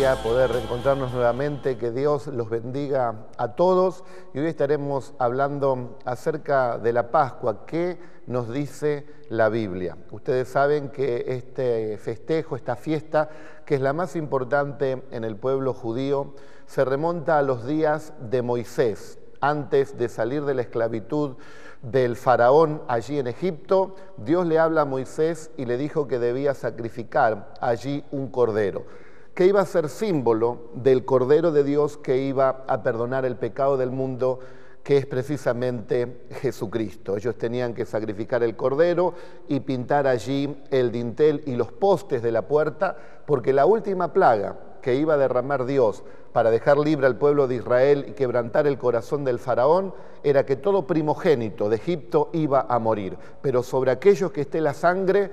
alegría poder reencontrarnos nuevamente, que Dios los bendiga a todos. Y hoy estaremos hablando acerca de la Pascua. ¿Qué nos dice la Biblia? Ustedes saben que este festejo, esta fiesta, que es la más importante en el pueblo judío, se remonta a los días de Moisés, antes de salir de la esclavitud del faraón allí en Egipto. Dios le habla a Moisés y le dijo que debía sacrificar allí un cordero, que iba a ser símbolo del Cordero de Dios que iba a perdonar el pecado del mundo, que es precisamente Jesucristo. Ellos tenían que sacrificar el cordero y pintar allí el dintel y los postes de la puerta, porque la última plaga que iba a derramar Dios para dejar libre al pueblo de Israel y quebrantar el corazón del faraón era que todo primogénito de Egipto iba a morir, pero sobre aquellos que esté la sangre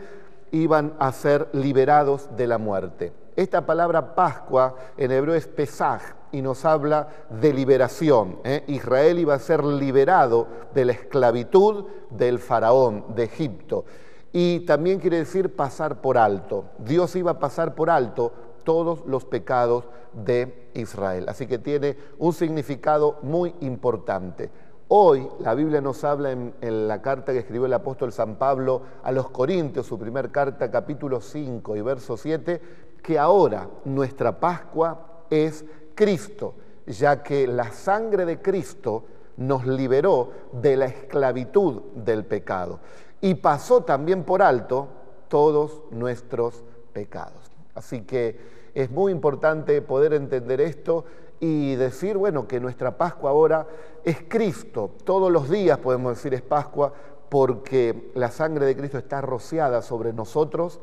iban a ser liberados de la muerte. Esta palabra Pascua en hebreo es Pesaj y nos habla de liberación. Israel iba a ser liberado de la esclavitud del faraón de Egipto. Y también quiere decir pasar por alto. Dios iba a pasar por alto todos los pecados de Israel. Así que tiene un significado muy importante. Hoy la Biblia nos habla en la carta que escribió el apóstol San Pablo a los Corintios, su primer carta, capítulo 5 y verso 7, que ahora nuestra Pascua es Cristo, ya que la sangre de Cristo nos liberó de la esclavitud del pecado y pasó también por alto todos nuestros pecados. Así que es muy importante poder entender esto y decir, bueno, que nuestra Pascua ahora es Cristo. Todos los días podemos decir es Pascua porque la sangre de Cristo está rociada sobre nosotros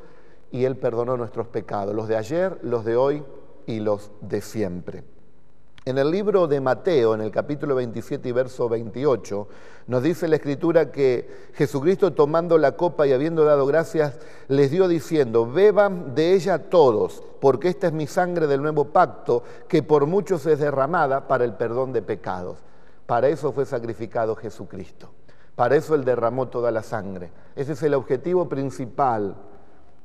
y Él perdonó nuestros pecados, los de ayer, los de hoy y los de siempre. En el libro de Mateo, en el capítulo 27 y verso 28, nos dice la Escritura que Jesucristo, tomando la copa y habiendo dado gracias, les dio diciendo: beban de ella todos, porque esta es mi sangre del nuevo pacto, que por muchos es derramada para el perdón de pecados. Para eso fue sacrificado Jesucristo. Para eso Él derramó toda la sangre. Ese es el objetivo principal.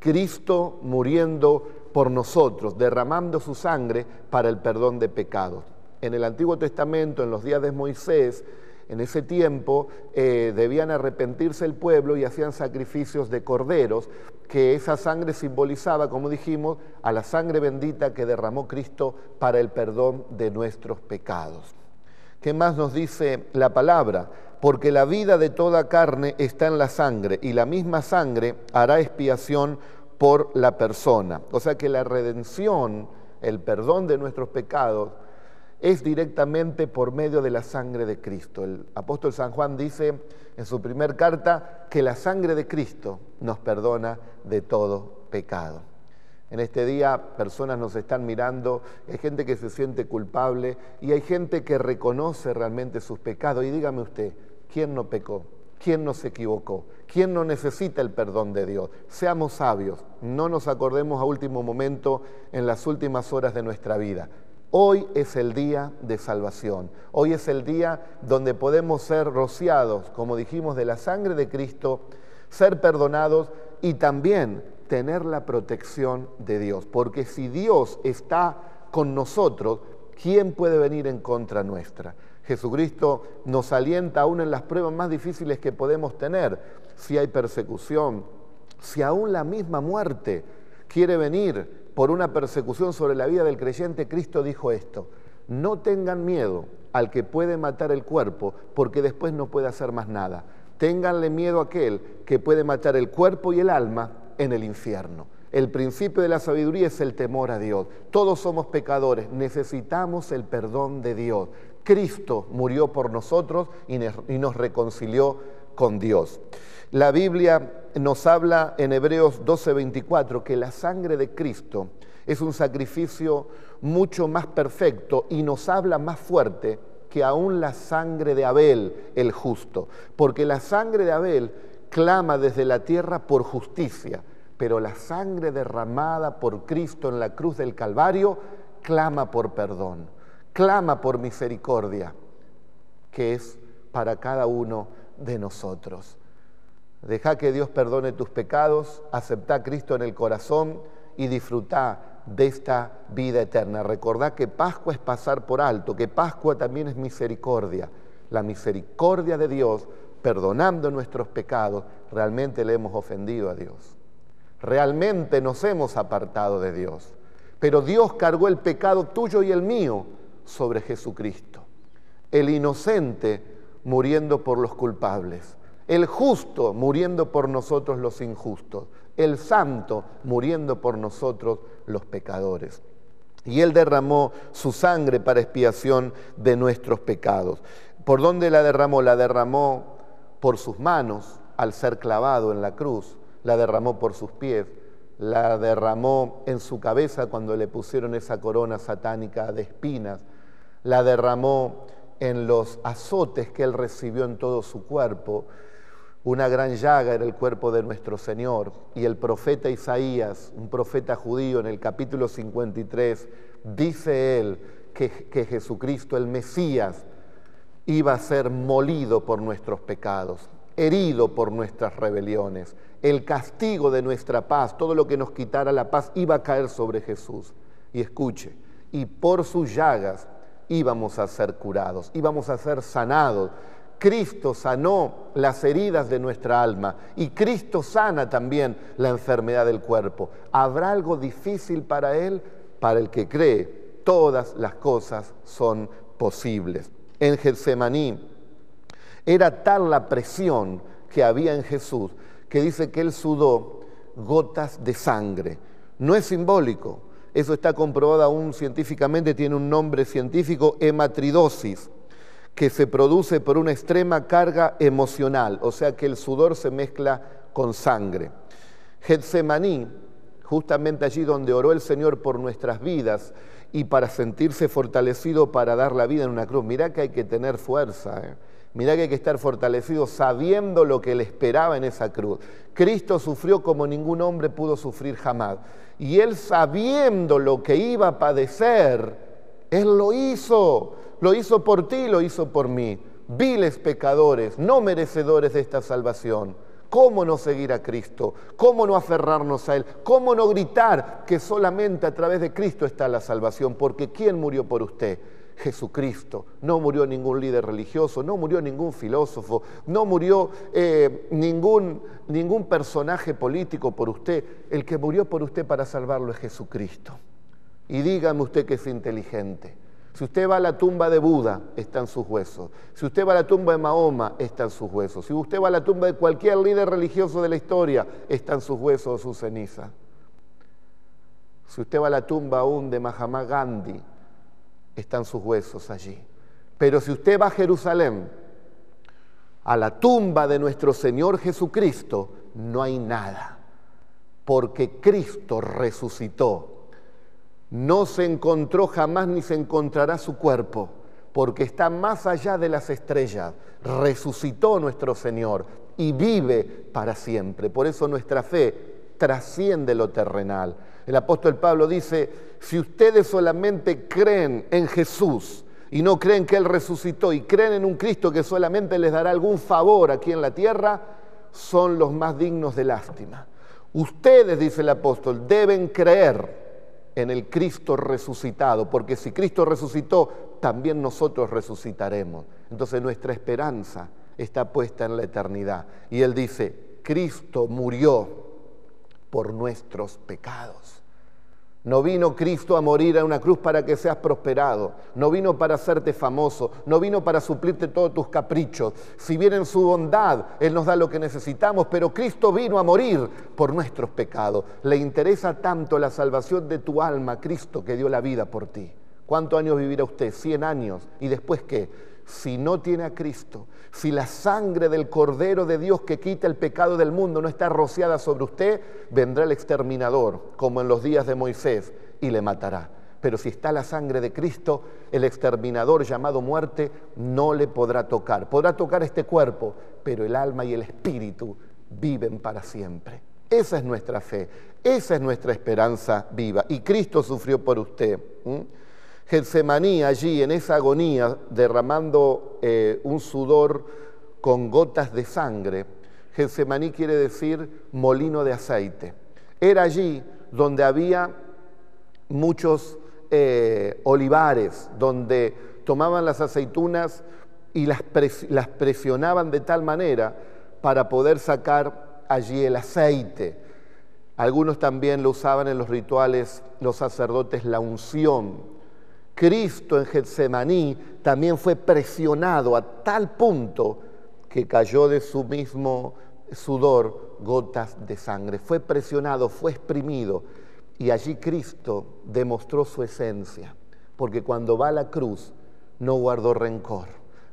Cristo muriendo por nosotros, derramando su sangre para el perdón de pecados. En el Antiguo Testamento, en los días de Moisés, en ese tiempo debían arrepentirse el pueblo y hacían sacrificios de corderos, que esa sangre simbolizaba, como dijimos, a la sangre bendita que derramó Cristo para el perdón de nuestros pecados. ¿Qué más nos dice la palabra? Porque la vida de toda carne está en la sangre, y la misma sangre hará expiación por la persona. O sea que la redención, el perdón de nuestros pecados, es directamente por medio de la sangre de Cristo. El apóstol San Juan dice en su primer carta que la sangre de Cristo nos perdona de todo pecado. En este día personas nos están mirando, hay gente que se siente culpable y hay gente que reconoce realmente sus pecados. Y dígame usted, ¿quién no pecó? ¿Quién no se equivocó? ¿Quién no necesita el perdón de Dios? Seamos sabios, no nos acordemos a último momento en las últimas horas de nuestra vida. Hoy es el día de salvación. Hoy es el día donde podemos ser rociados, como dijimos, de la sangre de Cristo, ser perdonados y también tener la protección de Dios. Porque si Dios está con nosotros, ¿quién puede venir en contra nuestra? Jesucristo nos alienta aún en las pruebas más difíciles que podemos tener. Si hay persecución, si aún la misma muerte quiere venir por una persecución sobre la vida del creyente, Cristo dijo esto: no tengan miedo al que puede matar el cuerpo, porque después no puede hacer más nada. Ténganle miedo a aquel que puede matar el cuerpo y el alma en el infierno. El principio de la sabiduría es el temor a Dios. Todos somos pecadores, necesitamos el perdón de Dios. Cristo murió por nosotros y nos reconcilió con Dios. La Biblia nos habla en Hebreos 12:24 que la sangre de Cristo es un sacrificio mucho más perfecto y nos habla más fuerte que aún la sangre de Abel, el justo. Porque la sangre de Abel clama desde la tierra por justicia, pero la sangre derramada por Cristo en la cruz del Calvario clama por perdón, clama por misericordia, que es para cada uno de nosotros. Deja que Dios perdone tus pecados, aceptá a Cristo en el corazón y disfrutá de esta vida eterna. Recordá que Pascua es pasar por alto, que Pascua también es misericordia. La misericordia de Dios, perdonando nuestros pecados, realmente le hemos ofendido a Dios. Realmente nos hemos apartado de Dios. Pero Dios cargó el pecado tuyo y el mío sobre Jesucristo. El inocente muriendo por los culpables. El justo muriendo por nosotros los injustos. El santo muriendo por nosotros los pecadores. Y Él derramó su sangre para expiación de nuestros pecados. ¿Por dónde la derramó? La derramó por sus manos al ser clavado en la cruz. La derramó por sus pies. La derramó en su cabeza cuando le pusieron esa corona satánica de espinas. La derramó en los azotes que Él recibió en todo su cuerpo. Una gran llaga era el cuerpo de nuestro Señor. Y el profeta Isaías, un profeta judío, en el capítulo 53, dice él que Jesucristo, el Mesías, iba a ser molido por nuestros pecados, herido por nuestras rebeliones. El castigo de nuestra paz, todo lo que nos quitara la paz, iba a caer sobre Jesús. Y escuche, y por sus llagas íbamos a ser curados, íbamos a ser sanados. Cristo sanó las heridas de nuestra alma y Cristo sana también la enfermedad del cuerpo. ¿Habrá algo difícil para Él? Para el que cree, todas las cosas son posibles. En Getsemaní era tal la presión que había en Jesús que dice que Él sudó gotas de sangre. No es simbólico, eso está comprobado aún científicamente, tiene un nombre científico, hematridosis, que se produce por una extrema carga emocional, o sea que el sudor se mezcla con sangre. Getsemaní, justamente allí donde oró el Señor por nuestras vidas y para sentirse fortalecido para dar la vida en una cruz. Mirá que hay que tener fuerza, mirá que hay que estar fortalecido sabiendo lo que le esperaba en esa cruz. Cristo sufrió como ningún hombre pudo sufrir jamás. Y Él, sabiendo lo que iba a padecer, Él lo hizo. Lo hizo por ti, lo hizo por mí. Viles pecadores, no merecedores de esta salvación. ¿Cómo no seguir a Cristo? ¿Cómo no aferrarnos a Él? ¿Cómo no gritar que solamente a través de Cristo está la salvación? Porque ¿quién murió por usted? Jesucristo. No murió ningún líder religioso, no murió ningún filósofo, no murió ningún personaje político por usted. El que murió por usted para salvarlo es Jesucristo. Y dígame usted que es inteligente. Si usted va a la tumba de Buda, están sus huesos. Si usted va a la tumba de Mahoma, están sus huesos. Si usted va a la tumba de cualquier líder religioso de la historia, están sus huesos o sus cenizas. Si usted va a la tumba aún de Mahatma Gandhi, están sus huesos allí. Pero si usted va a Jerusalén, a la tumba de nuestro Señor Jesucristo, no hay nada, porque Cristo resucitó. No se encontró jamás ni se encontrará su cuerpo, porque está más allá de las estrellas. Resucitó nuestro Señor y vive para siempre. Por eso nuestra fe trasciende lo terrenal. El apóstol Pablo dice, si ustedes solamente creen en Jesús y no creen que Él resucitó y creen en un Cristo que solamente les dará algún favor aquí en la tierra, son los más dignos de lástima. Ustedes, dice el apóstol, deben creer en el Cristo resucitado, porque si Cristo resucitó, también nosotros resucitaremos. Entonces nuestra esperanza está puesta en la eternidad. Y Él dice, Cristo murió por nuestros pecados. No vino Cristo a morir en una cruz para que seas prosperado, no vino para hacerte famoso, no vino para suplirte todos tus caprichos. Si bien en su bondad Él nos da lo que necesitamos, pero Cristo vino a morir por nuestros pecados. Le interesa tanto la salvación de tu alma, Cristo, que dio la vida por ti. ¿Cuántos años vivirá usted? 100 años. ¿Y después qué? Si no tiene a Cristo, si la sangre del Cordero de Dios que quita el pecado del mundo no está rociada sobre usted, vendrá el exterminador, como en los días de Moisés, y le matará. Pero si está la sangre de Cristo, el exterminador llamado muerte no le podrá tocar. Podrá tocar este cuerpo, pero el alma y el espíritu viven para siempre. Esa es nuestra fe, esa es nuestra esperanza viva. Y Cristo sufrió por usted. Getsemaní, allí en esa agonía, derramando un sudor con gotas de sangre. Getsemaní quiere decir molino de aceite. Era allí donde había muchos olivares donde tomaban las aceitunas y las presionaban de tal manera para poder sacar allí el aceite. Algunos también lo usaban en los rituales, los sacerdotes, la unción. Cristo en Getsemaní también fue presionado a tal punto que cayó de su mismo sudor gotas de sangre. Fue presionado, fue exprimido, y allí Cristo demostró su esencia, porque cuando va a la cruz no guardó rencor,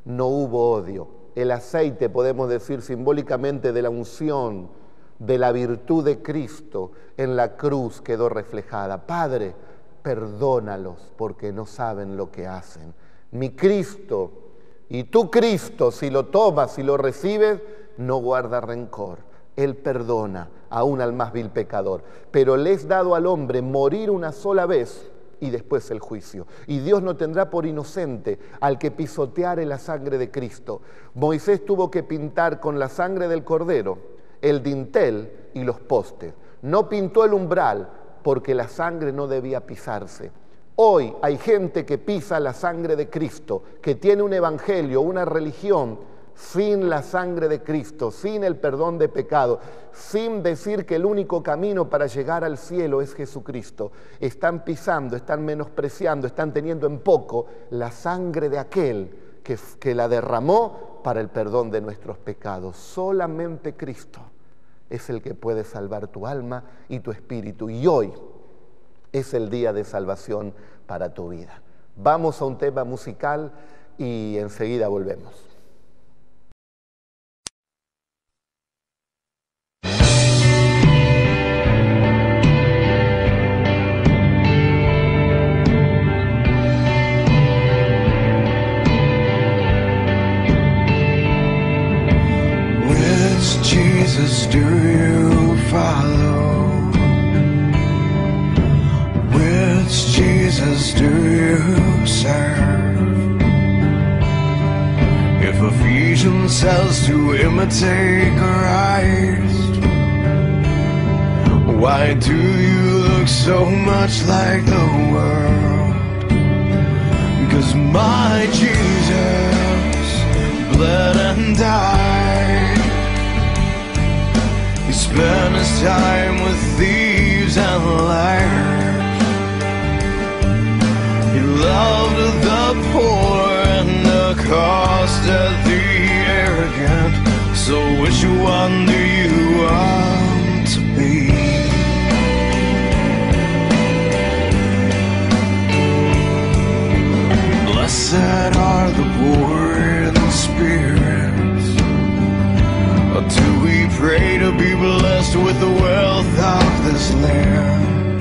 no hubo odio. El aceite, podemos decir simbólicamente, de la unción, de la virtud de Cristo, en la cruz quedó reflejada. Padre, perdónalos porque no saben lo que hacen. Mi Cristo, y tu Cristo, si lo tomas, si lo recibes, no guarda rencor. Él perdona aún al más vil pecador, pero le es dado al hombre morir una sola vez y después el juicio. Y Dios no tendrá por inocente al que pisoteare la sangre de Cristo. Moisés tuvo que pintar con la sangre del cordero el dintel y los postes. No pintó el umbral porque la sangre no debía pisarse. Hoy hay gente que pisa la sangre de Cristo, que tiene un evangelio, una religión sin la sangre de Cristo, sin el perdón de pecado, sin decir que el único camino para llegar al cielo es Jesucristo. Están pisando, están menospreciando, están teniendo en poco la sangre de aquel que la derramó para el perdón de nuestros pecados. Solamente Cristo es el que puede salvar tu alma y tu espíritu. Y hoy es el día de salvación para tu vida. Vamos a un tema musical y enseguida volvemos. Jesus, do you follow? Which Jesus do you serve? If Ephesians says to imitate Christ, why do you look so much like the world? Because my Jesus bled and died. He spent his time with thieves and liars. He loved the poor and accosted the arrogant. So which one do you want to be? Blessed are the poor in spirit. Do we pray to be blessed with the wealth of this land?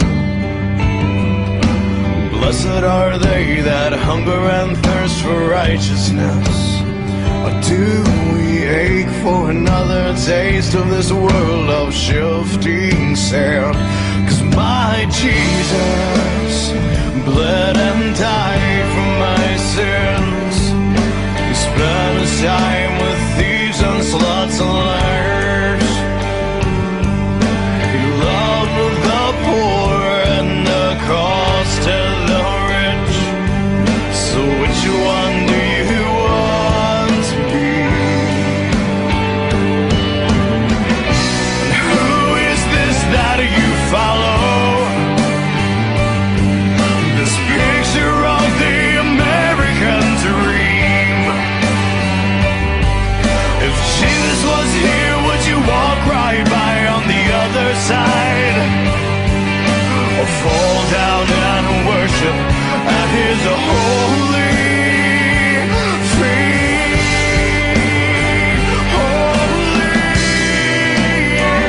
Blessed are they that hunger and thirst for righteousness. Or do we ache for another taste of this world of shifting sand? 'Cause my Jesus bled and died for my sins. He spent his time with thieves and sluts and liars. He loved the poor and accosted the rich. So which one do you want to be? And who is this that you follow? This picture of the American dream. If Jesus was here, would you walk right by on the other side? Or fall down and worship at his holy feet? Holy, yeah.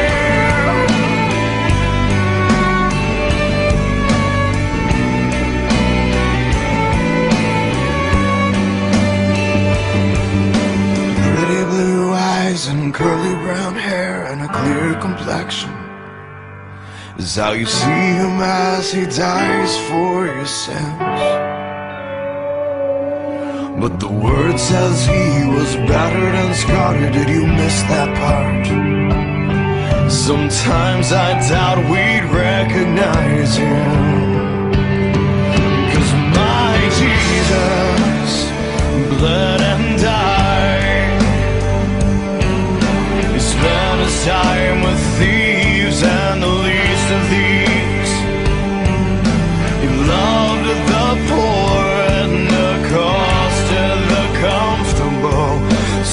Pretty blue eyes and curly brown hair and a clear complexion is how you see him as he dies for your sins. But the word says he was battered and scarred. Did you miss that part? Sometimes I doubt we'd recognize him.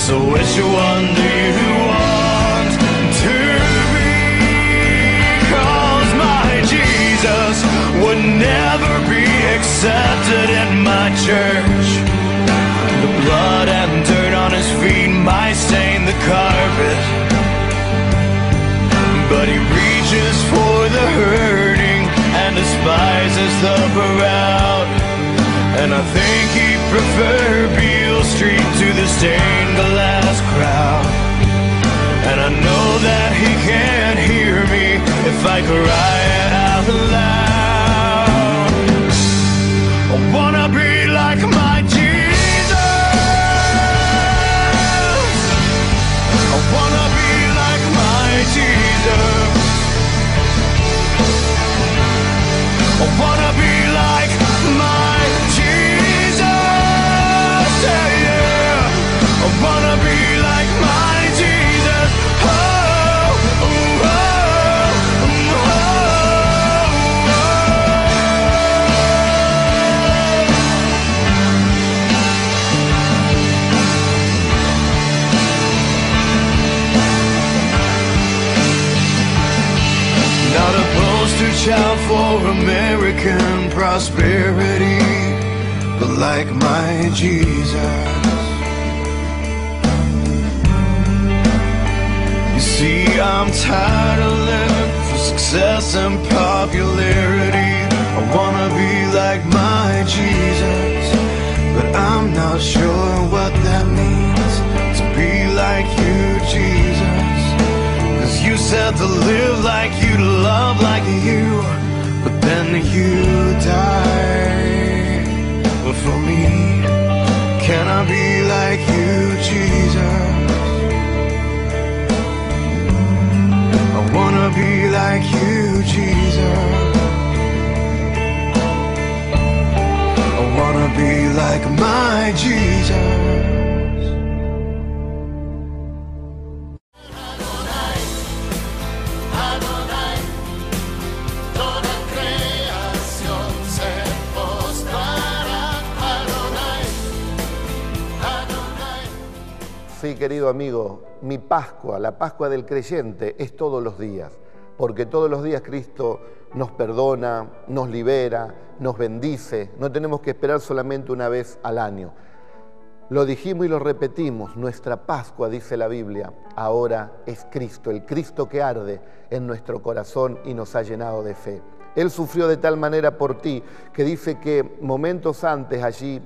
So which one do you want to be? 'Cause my Jesus would never be accepted in my church. The blood and dirt on his feet might stain the carpet, but he reaches for the hurting and despises the proud. And I think he'd prefer Beale Street to the stained glass crowd. And I know that he can't hear me if I cry it out loud. I wanna be like my Jesus. I wanna be like my Jesus. I wanna be like my Jesus. Yeah, yeah. I wanna be like my Jesus. Oh, oh, oh, oh, Not a poster child for American prosperity, but like my Jesus. You see, I'm tired of living for success and popularity. I wanna be like my Jesus, but I'm not sure what that means, to be like you, Jesus. 'Cause you said to live like you, to love like you, but then you died. But for me, can I be like you, Jesus? I wanna be like you, Jesus. I wanna be like my Jesus. Sí, querido amigo, mi Pascua, la Pascua del creyente, es todos los días, porque todos los días Cristo nos perdona, nos libera, nos bendice. No tenemos que esperar solamente una vez al año. Lo dijimos y lo repetimos, nuestra Pascua, dice la Biblia, ahora es Cristo, el Cristo que arde en nuestro corazón y nos ha llenado de fe. Él sufrió de tal manera por ti, que dice que momentos antes allí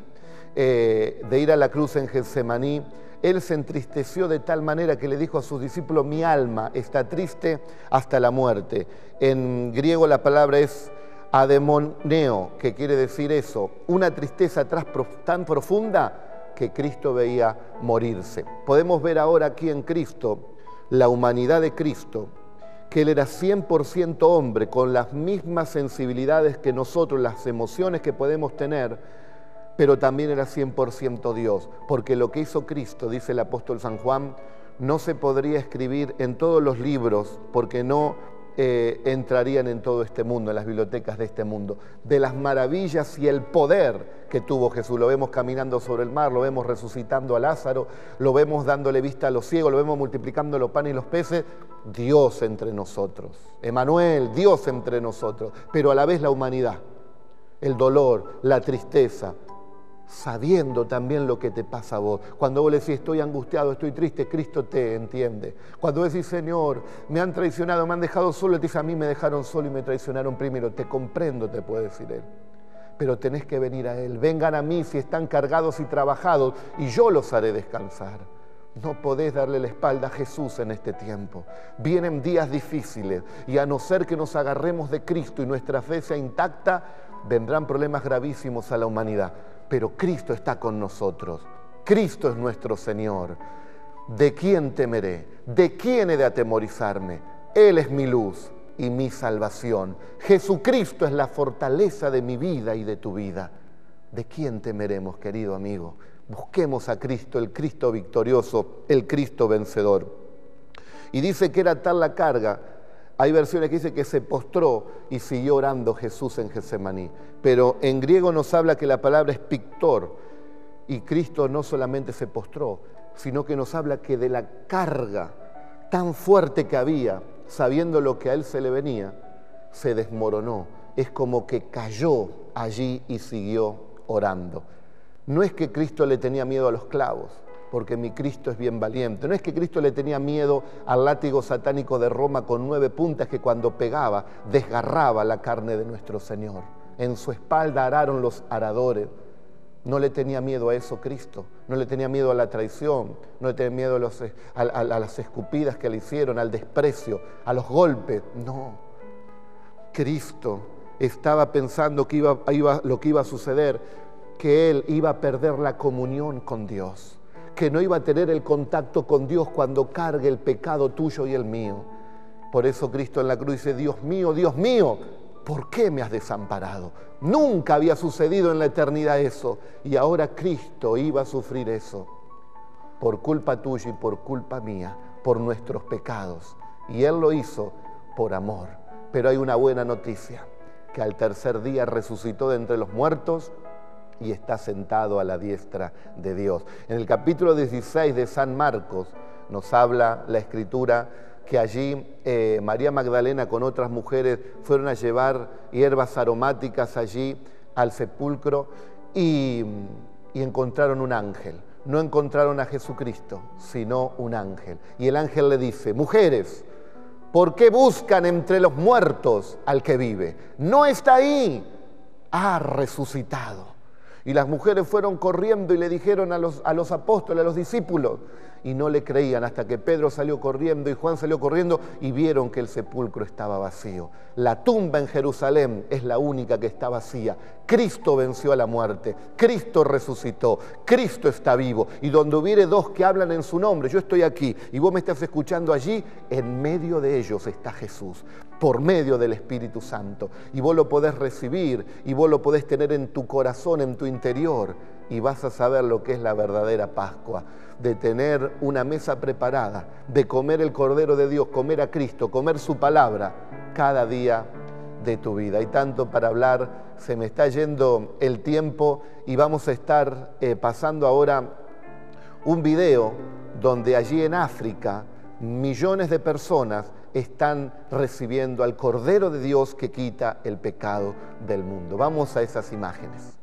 de ir a la cruz en Getsemaní, Él se entristeció de tal manera que le dijo a sus discípulos, mi alma está triste hasta la muerte. En griego la palabra es ademoneo, que quiere decir eso, una tristeza tan profunda que Cristo veía morirse. Podemos ver ahora aquí en Cristo la humanidad de Cristo, que Él era 100% hombre, con las mismas sensibilidades que nosotros, las emociones que podemos tener, pero también era 100% Dios, porque lo que hizo Cristo, dice el apóstol San Juan, no se podría escribir en todos los libros, porque no entrarían en todo este mundo, en las bibliotecas de este mundo, de las maravillas y el poder que tuvo Jesús. Lo vemos caminando sobre el mar, lo vemos resucitando a Lázaro, lo vemos dándole vista a los ciegos, lo vemos multiplicando los panes y los peces. Dios entre nosotros, Emmanuel, Dios entre nosotros, pero a la vez la humanidad, el dolor, la tristeza, sabiendo también lo que te pasa a vos. Cuando vos le decís, estoy angustiado, estoy triste, Cristo te entiende. Cuando vos decís, Señor, me han traicionado, me han dejado solo, Él te dice, a mí me dejaron solo y me traicionaron primero. Te comprendo, te puede decir Él. Pero tenés que venir a Él. Vengan a mí si están cargados y trabajados, y yo los haré descansar. No podés darle la espalda a Jesús en este tiempo. Vienen días difíciles, y a no ser que nos agarremos de Cristo y nuestra fe sea intacta, vendrán problemas gravísimos a la humanidad. Pero Cristo está con nosotros. Cristo es nuestro Señor. ¿De quién temeré? ¿De quién he de atemorizarme? Él es mi luz y mi salvación. Jesucristo es la fortaleza de mi vida y de tu vida. ¿De quién temeremos, querido amigo? Busquemos a Cristo, el Cristo victorioso, el Cristo vencedor. Y dice que era tal la carga. Hay versiones que dicen que se postró y siguió orando Jesús en Getsemaní. Pero en griego nos habla que la palabra es pictor. Y Cristo no solamente se postró, sino que nos habla que de la carga tan fuerte que había, sabiendo lo que a él se le venía, se desmoronó. Es como que cayó allí y siguió orando. No es que Cristo le tenía miedo a los clavos, porque mi Cristo es bien valiente. No es que Cristo le tenía miedo al látigo satánico de Roma con 9 puntas que cuando pegaba desgarraba la carne de nuestro Señor. En su espalda araron los aradores. No le tenía miedo a eso Cristo, no le tenía miedo a la traición, no le tenía miedo a las escupidas que le hicieron, al desprecio, a los golpes. No, Cristo estaba pensando que lo que iba a suceder, que Él iba a perder la comunión con Dios, que no iba a tener el contacto con Dios cuando cargue el pecado tuyo y el mío. Por eso Cristo en la cruz dice, Dios mío, ¿por qué me has desamparado? Nunca había sucedido en la eternidad eso, y ahora Cristo iba a sufrir eso, por culpa tuya y por culpa mía, por nuestros pecados. Y Él lo hizo por amor. Pero hay una buena noticia, que al tercer día resucitó de entre los muertos y está sentado a la diestra de Dios. En el capítulo 16 de San Marcos nos habla la Escritura que allí María Magdalena con otras mujeres fueron a llevar hierbas aromáticas allí al sepulcro y encontraron un ángel. No encontraron a Jesucristo, sino un ángel. Y el ángel le dice, mujeres, ¿por qué buscan entre los muertos al que vive? No está ahí, ha resucitado. Y las mujeres fueron corriendo y le dijeron a los apóstoles, a los discípulos, y no le creían hasta que Pedro salió corriendo y Juan salió corriendo y vieron que el sepulcro estaba vacío. La tumba en Jerusalén es la única que está vacía. Cristo venció a la muerte, Cristo resucitó, Cristo está vivo. Y donde hubiere 2 que hablan en su nombre, yo estoy aquí y vos me estás escuchando allí, en medio de ellos está Jesús, por medio del Espíritu Santo. Y vos lo podés recibir y vos lo podés tener en tu corazón, en tu interior, y vas a saber lo que es la verdadera Pascua, de tener una mesa preparada, de comer el Cordero de Dios, comer a Cristo, comer su palabra cada día de tu vida. Hay tanto para hablar, se me está yendo el tiempo y vamos a estar pasando ahora un video donde allí en África millones de personas están recibiendo al Cordero de Dios que quita el pecado del mundo. Vamos a esas imágenes.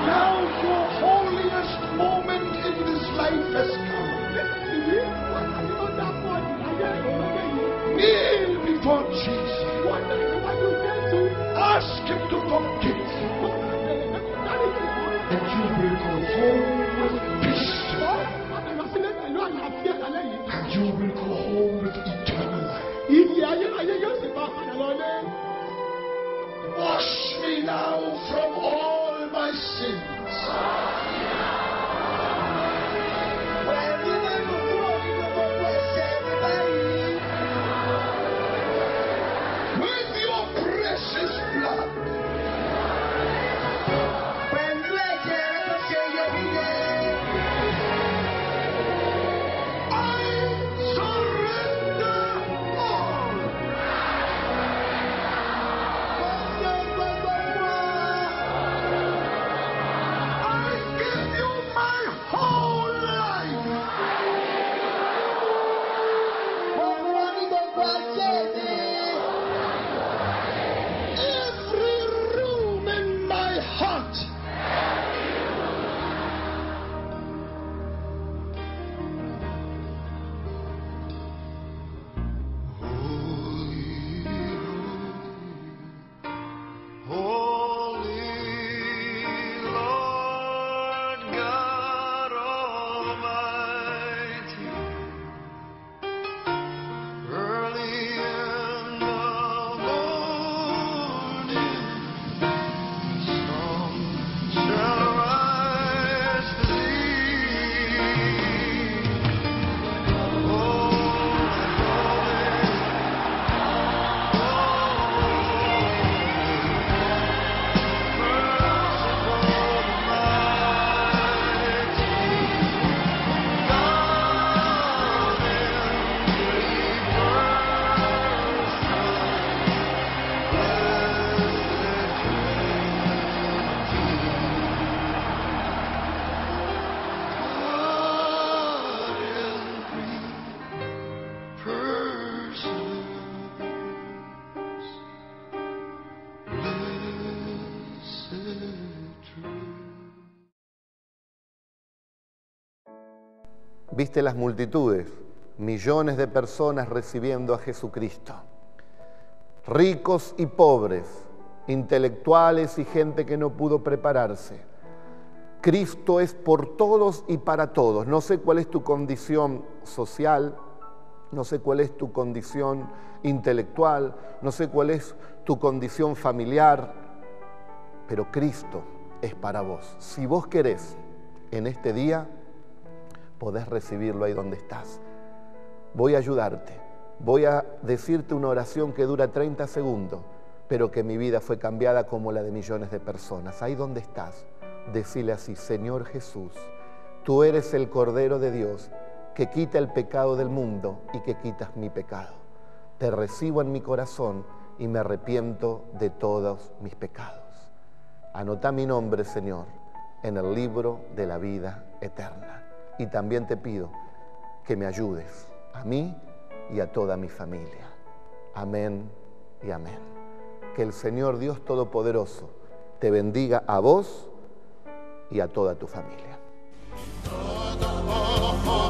Now your holiest moment in this life has come. Kneel before Jesus. Ask Him to forgive you. And you will go home with peace. And you will go home with eternal life. Wash me now from all my sins. With your precious blood. I surrender all. Viste las multitudes, millones de personas recibiendo a Jesucristo. Ricos y pobres, intelectuales y gente que no pudo prepararse. Cristo es por todos y para todos. No sé cuál es tu condición social, no sé cuál es tu condición intelectual, no sé cuál es tu condición familiar, pero Cristo es para vos. Si vos querés, en este día, podés recibirlo ahí donde estás. Voy a ayudarte, voy a decirte una oración que dura 30 segundos, pero que mi vida fue cambiada como la de millones de personas. Ahí donde estás, decile así: Señor Jesús, tú eres el Cordero de Dios que quita el pecado del mundo y que quitas mi pecado. Te recibo en mi corazón y me arrepiento de todos mis pecados. Anota mi nombre, Señor, en el libro de la vida eterna. Y también te pido que me ayudes a mí y a toda mi familia. Amén y amén. Que el Señor Dios Todopoderoso te bendiga a vos y a toda tu familia. Todo ojo